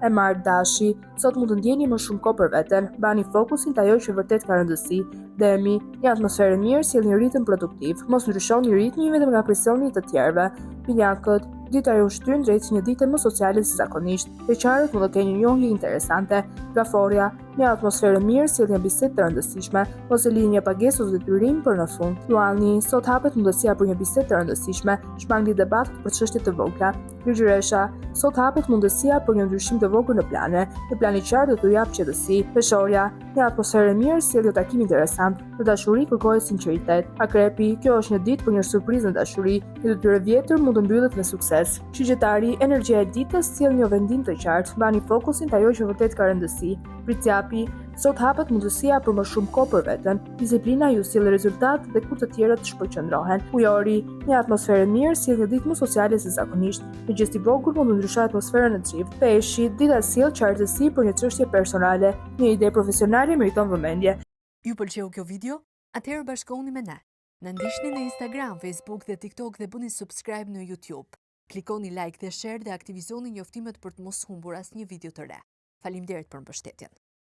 e Mark Dashi, sot mund të ndjeni më shumë kohë për veten, bani fokusin te ajo që vërtet ka rëndësi. Demi, një atmosferë mirë sjell një ritëm produktiv. Mos ndryshoni ritmin vetëm nga presioni të tjerëve. Pinjakët, dita ju shtyn drejt një dite më sociale se zakonisht. Beqarët mund të kenë një njohje interesante. Gaforja, një atmosferë mirë sjell një bisedë të rëndësishme. Mos e lini një pagesë ose detyrim për në fund. Luani, sot hapet mundësia për një bisedë të rëndësishme. Shmangni debat për çështje të vogla. Ligjëresha, sot hapet mundësia për një ndryshim të vogël në plane. Një plan i qartë do t'ju jap qetësi. Peshorja, një atmosferë mirë sjell një takim interesant. Në dashuri kërkohet sinqeritet. Akrepi, kjo është një ditë për një surprizë në dashuri. Një detyrë vjetër mund të mbyllet me sukses. Shigjetari, energjia e ditës sjell një vendim të qartë. Mbani fokusin te ajo që vërtet ka rëndësi. Priciapi, sot hapet mundësia për më shumë kohë për veten. Disiplina ju sjell rezultat dhe kur të tjerët shpërqendrohen. Ujori, një atmosferë mirë sjell një ditë më sociale se zakonisht. Një gest i vogël mund të ndryshojë atmosferën në çift. Peshi, dita sjell qartësi për një çështje personale. Një ide profesionale meriton vëmendje. Ju pëlqeu kjo video? Atëherë bashkohuni me ne. Na ndiqni në Instagram, Facebook dhe TikTok dhe bëni subscribe në YouTube. Klikoni like dhe share dhe aktivizoni njoftimet për të mos humbur asnjë video të re. Faleminderit për mbështetjen.